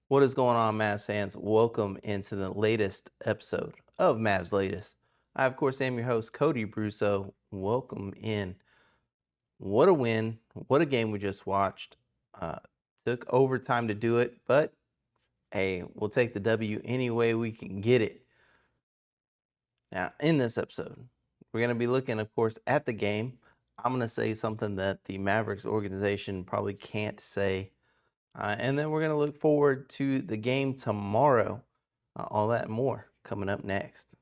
What is going on, Mavs fans? Welcome into the latest episode of Mavs Latest. I, of course, am your host, Cody Brusso. Welcome in. What a win. What a game we just watched. Uh, Took overtime to do it, but hey, we'll take the W any way we can get it. Now, in this episode, we're going to be looking, of course, at the game. I'm going to say something that the Mavericks organization probably can't say. And then we're going to look forward to the game tomorrow. All that and more coming up next.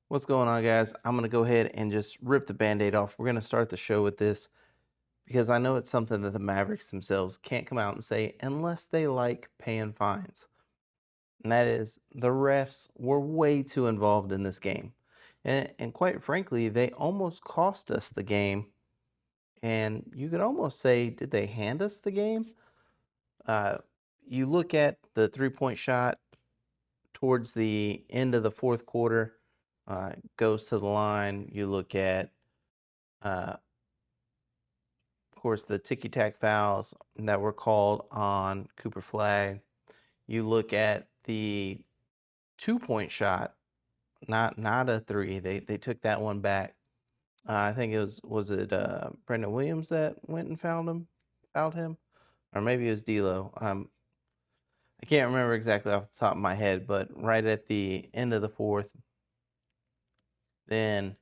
What's going on, guys? I'm going to go ahead and just rip the Band-Aid off. We're going to start the show with this because I know it's something that the Mavericks themselves can't come out and say unless they like paying fines. And that is the refs were way too involved in this game. And quite frankly, they almost cost us the game. And you could almost say, did they hand us the game? You look at the three-point shot towards the end of the fourth quarter, goes to the line. You look at, of course, the ticky-tack fouls that were called on Cooper Flag. You look at the two-point shot, not a three. They took that one back. I think it was it Brendan Williams that went and fouled him, or maybe it was D'Lo. I can't remember exactly off the top of my head, but right at the end of the fourth, then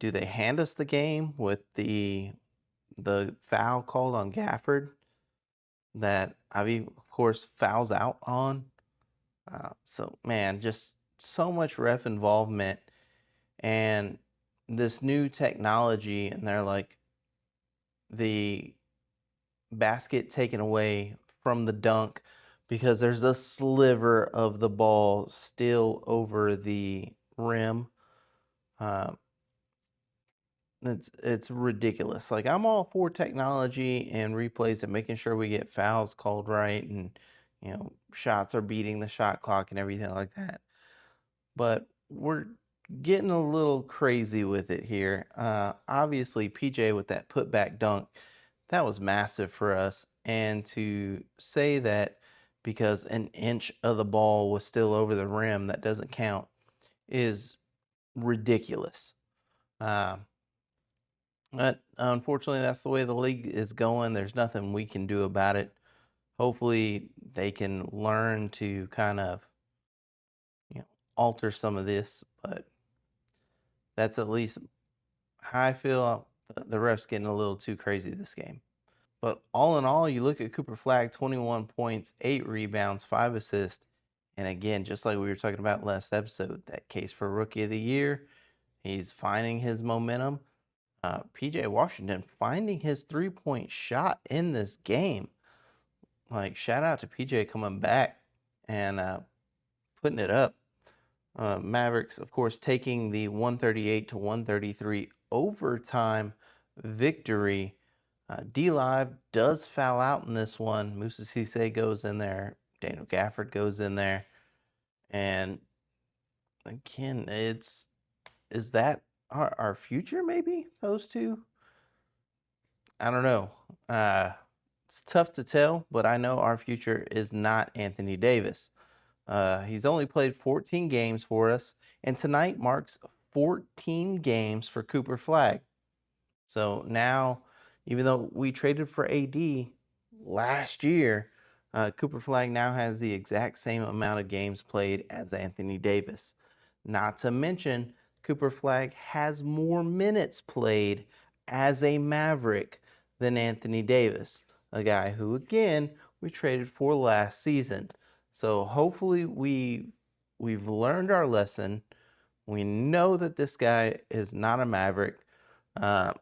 do they hand us the game with the foul called on Gafford that Ivy, of course, fouls out on? So, man, just so much ref involvement and this new technology, and they're like the basket taken away from the dunk because there's a sliver of the ball still over the rim. It's ridiculous. Like, I'm all for technology and replays and making sure we get fouls called right, and shots are beating the shot clock and everything like that. But we're getting a little crazy with it here. Obviously, PJ with that putback dunk, that was massive for us. And to say that because an inch of the ball was still over the rim, that doesn't count, is ridiculous. But unfortunately, that's the way the league is going. There's nothing we can do about it. Hopefully, they can learn to kind of, alter some of this. But that's at least how I feel. The refs getting a little too crazy this game. But all in all, you look at Cooper Flag, 21 points, 8 rebounds, 5 assists. And again, just like we were talking about last episode, that case for Rookie of the Year, he's finding his momentum. PJ Washington finding his three-point shot in this game. Like, shout out to PJ coming back and putting it up. Mavericks, of course, taking the 138-133 overtime victory. D-Live does foul out in this one. Musa Cisse goes in there. Daniel Gafford goes in there. And again, is that our future, maybe, those two? I don't know. It's tough to tell, but I know our future is not Anthony Davis. He's only played 14 games for us, and tonight marks 14 games for Cooper Flag. So now, even though we traded for AD last year, Cooper Flag now has the exact same amount of games played as Anthony Davis. Not to mention, Cooper Flag has more minutes played as a Maverick than Anthony Davis, a guy who, again, we traded for last season. So hopefully we've learned our lesson. We know that this guy is not a Maverick. I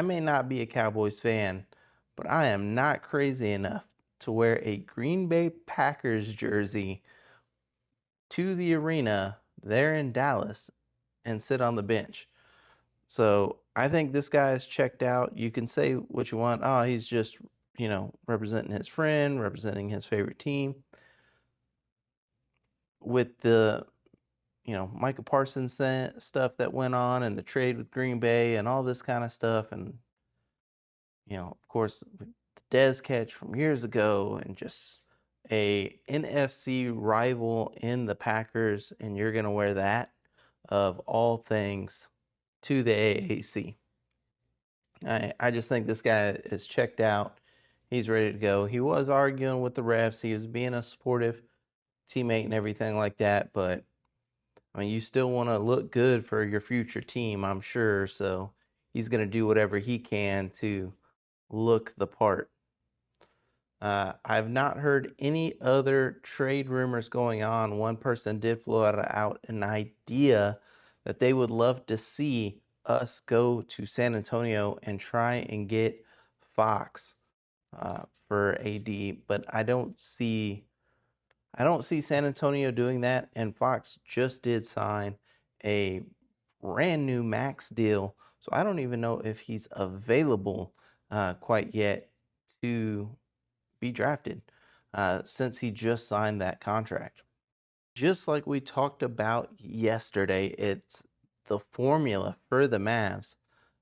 may not be a Cowboys fan, but I am not crazy enough to wear a Green Bay Packers jersey to the arena there in Dallas and sit on the bench. So I think this guy is checked out. You can say what you want. Oh, he's just, representing his friend, representing his favorite team. With the, Micah Parsons stuff that went on and the trade with Green Bay and all this kind of stuff. And, of course, the Dez catch from years ago and just a NFC rival in the Packers, and you're going to wear that, of all things, to the AAC. I just think this guy is checked out. He's ready to go. He was arguing with the refs. He was being a supportive teammate and everything like that, but I mean, you still want to look good for your future team, I'm sure. So he's going to do whatever he can to look the part. I've not heard any other trade rumors going on. One person did float out an idea that they would love to see us go to San Antonio and try and get Fox for AD, but I don't see San Antonio doing that. And Fox just did sign a brand new max deal, so I don't even know if he's available quite yet to be drafted since he just signed that contract. Just like we talked about yesterday, it's the formula for the Mavs.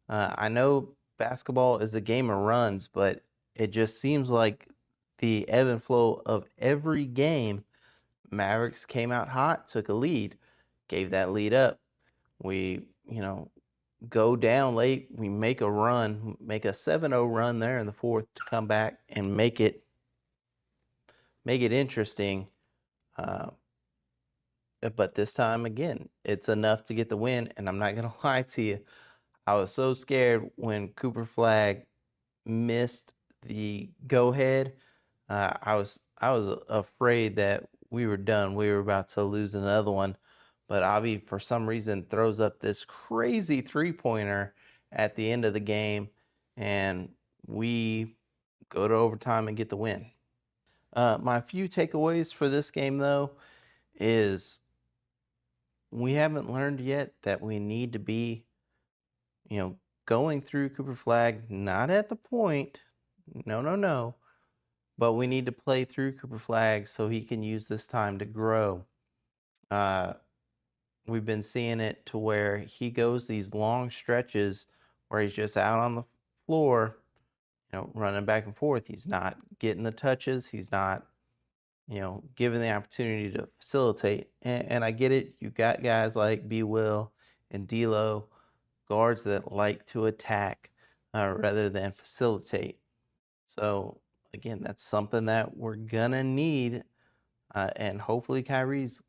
I know basketball is a game of runs, but it just seems like the ebb and flow of every game, Mavericks came out hot, took a lead, gave that lead up. We, go down late, we make a run, make a 7-0 run there in the fourth to come back and make it interesting. But this time, again, it's enough to get the win. And I'm not going to lie to you, I was so scared when Cooper Flagg missed the go-ahead. I was afraid that we were done. We were about to lose another one. But Avi, for some reason, throws up this crazy three-pointer at the end of the game, and we go to overtime and get the win. My few takeaways for this game, though, is we haven't learned yet that we need to be, going through Cooper Flagg, not at the point, no, but we need to play through Cooper Flagg so he can use this time to grow. We've been seeing it to where he goes these long stretches where he's just out on the floor, running back and forth. He's not getting the touches. He's not, given the opportunity to facilitate. And I get it. You got guys like B. Will and D'Lo, guards that like to attack rather than facilitate. So, again, that's something that we're going to need. And hopefully Kyrie's,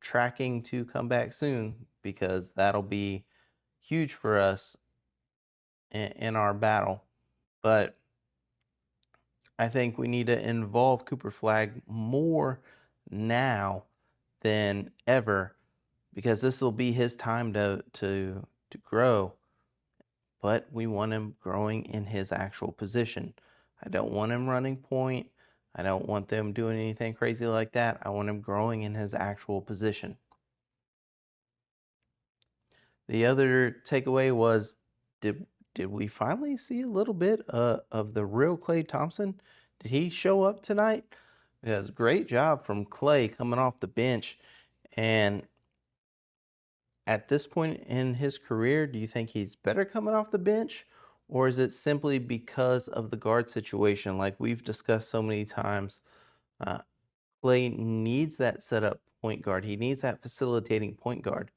tracking to come back soon, because that'll be huge for us in our battle. But I think we need to involve Cooper Flagg more now than ever, because this will be his time to grow. But we want him growing in his actual position. I don't want him running point. I don't want them doing anything crazy like that. I want him growing in his actual position. The other takeaway was, did we finally see a little bit of the real Klay Thompson? Did he show up tonight? Because great job from Klay coming off the bench. And at this point in his career, do you think he's better coming off the bench? Or is it simply because of the guard situation? Like we've discussed so many times, Klay needs that setup point guard. He needs that facilitating point guard.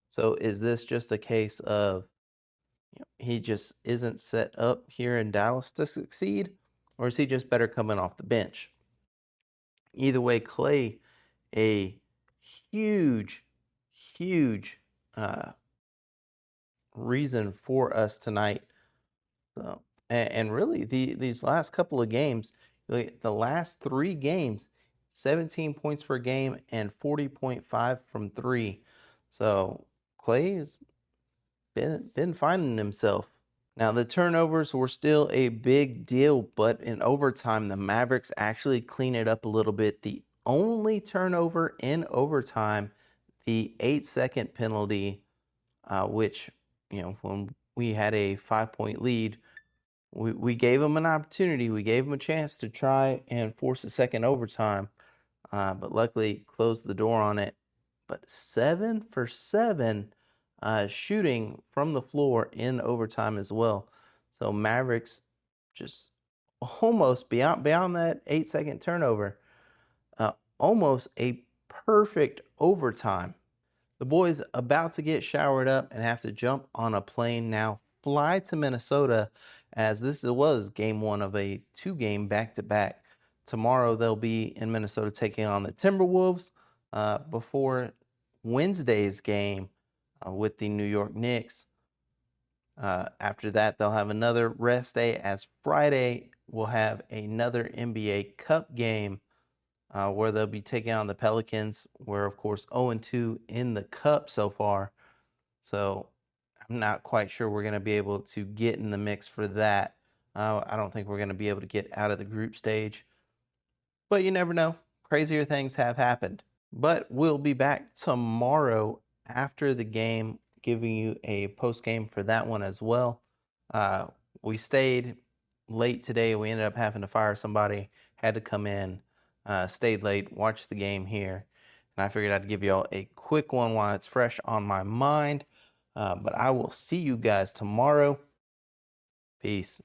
So is this just a case of he just isn't set up here in Dallas to succeed? Or is he just better coming off the bench? Either way, Klay, a huge reason for us tonight. So, and really, these last couple of games, the last 3 games, 17 points per game and 40.5 from 3. So Klay has been finding himself. Now, the turnovers were still a big deal, but in overtime, the Mavericks actually clean it up a little bit. The only turnover in overtime, the 8-second penalty, which, when we had a 5-point lead, we gave them an opportunity. We gave them a chance to try and force a second overtime, but luckily closed the door on it. But 7 for 7 shooting from the floor in overtime as well. So Mavericks just almost beyond that 8-second turnover, almost a perfect overtime. The boys about to get showered up and have to jump on a plane now, fly to Minnesota, as this was game one of a 2-game back-to-back. Tomorrow they'll be in Minnesota taking on the Timberwolves before Wednesday's game with the New York Knicks. After that, they'll have another rest day, as Friday we'll have another NBA Cup game where they'll be taking on the Pelicans. We're, of course, 0-2 in the Cup so far. So I'm not quite sure we're going to be able to get in the mix for that. I don't think we're going to be able to get out of the group stage. But you never know. Crazier things have happened. But we'll be back tomorrow after the game, giving you a post game for that one as well. We stayed late today. We ended up having to fire somebody, had to come in, stayed late, watched the game here. And I figured I'd give y'all a quick one while it's fresh on my mind. But I will see you guys tomorrow. Peace.